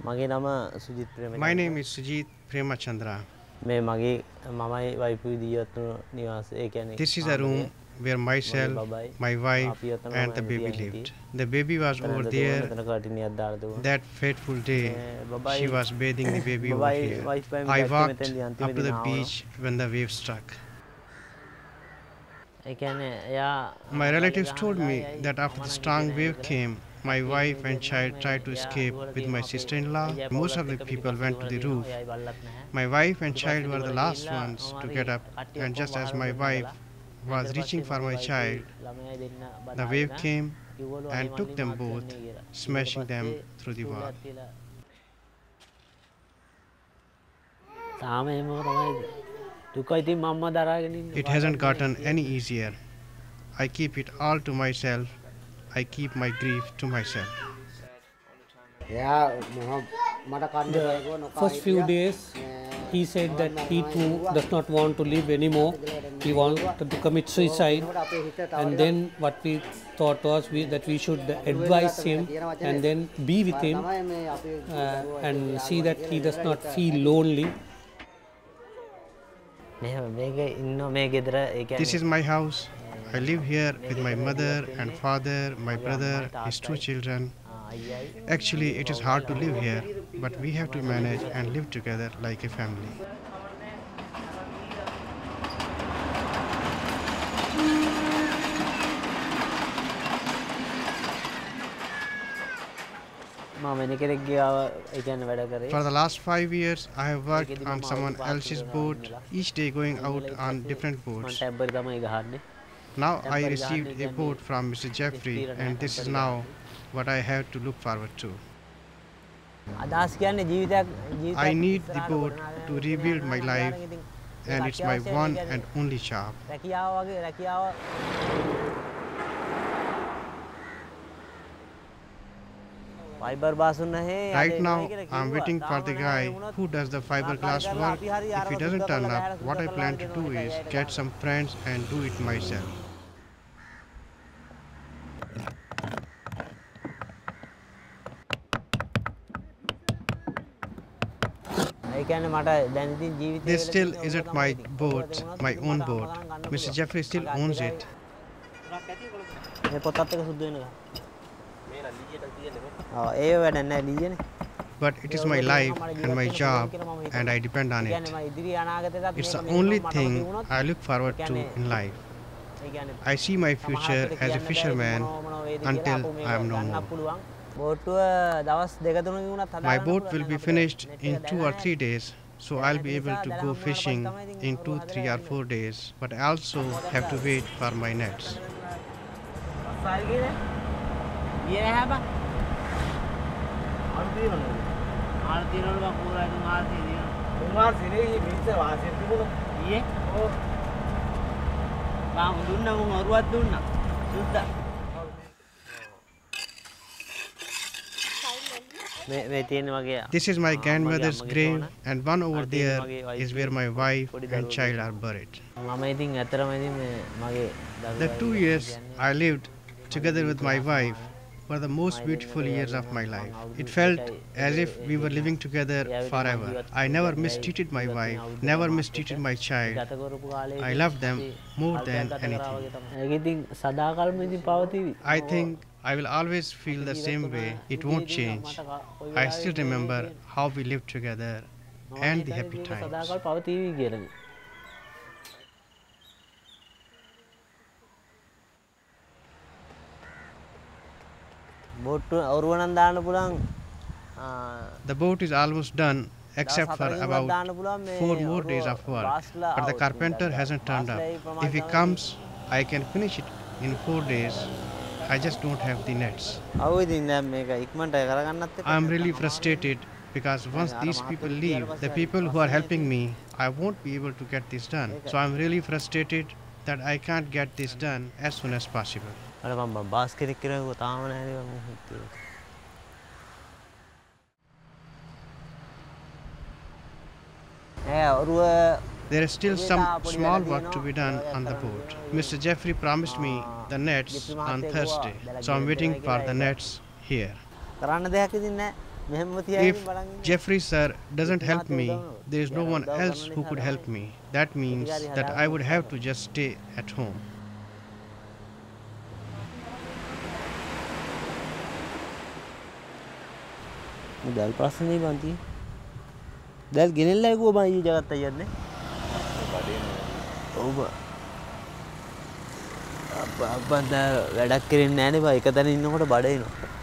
මගේ නම Sujith Premachandra. My name is Sujith Premachandra. මේ මගේ මමයි වයිෆුයි දියත් නිවාසය. ඒ කියන්නේ This is a room where myself, my wife and the baby lived. The baby was over there. That fateful day, she was bathing the baby over here. I walked up to the beach when the wave struck. My relatives told me that after the strong wave came, my wife and child tried to escape with my sister-in-law. Most of the people went to the roof. My wife and child were the last ones to get up, and just as my wife was reaching for my child, the wave came and took them both, smashing them through the wall. It hasn't gotten any easier. I keep it all to myself. I keep my grief to myself. The first few days, he said that he too does not want to live anymore. He wanted to commit suicide. And then what we thought was that we should advise him and then be with him and see that he does not feel lonely. This is my house. I live here with my mother and father, my brother, his 2 children. Actually, it is hard to live here, but we have to manage and live together like a family. For the last 5 years, I have worked on someone else's boat, each day going out on different boats. Now I received a boat from Mr. Jeffrey, and this is now what I have to look forward to. I need the boat to rebuild my life, and it's my one and only job. Right now, I'm waiting for the guy who does the fiberglass work. If he doesn't turn up, what I plan to do is get some friends and do it myself. This still isn't my boat, my own boat. Mr. Jeffrey still owns it. But it is my life and my job, and I depend on it. It's the only thing I look forward to in life. I see my future as a fisherman until I am no more. My boat will be finished in 2 or 3 days, so I'll be able to go fishing in 2, 3 or 4 days, but I also have to wait for my nets. This is my grandmother's grave, and one over there is where my wife and child are buried. The 2 years I lived together with my wife were the most beautiful years of my life. It felt as if we were living together forever. I never mistreated my wife, never mistreated my child. I loved them more than anything. I think I will always feel the same way. It won't change. I still remember how we lived together and the happy times. The boat is almost done, except for about 4 more days of work. But the carpenter hasn't turned up. If he comes, I can finish it in 4 days. I just don't have the nets. I'm really frustrated because once these people leave, the people who are helping me, I won't be able to get this done. So I'm really frustrated that I can't get this done as soon as possible. There is still some small work to be done on the boat. Mr. Jeffrey promised me the nets on Thursday, so I'm waiting for the nets here. If Jeffrey sir doesn't help me, there is no one else who could help me. That means that I would have to just stay at home. දැල් ප්‍රශ්නේ බන්ති. දැල් ගෙනෙල්ලා ගිහුවා බං ඊ ජගත් අයියන්නේ. ඔව් බා. අප්පා දැන් වැඩක් කරන්නේ නැහැ නේ බා. එක තැන ඉන්නකොට බඩ එනවා.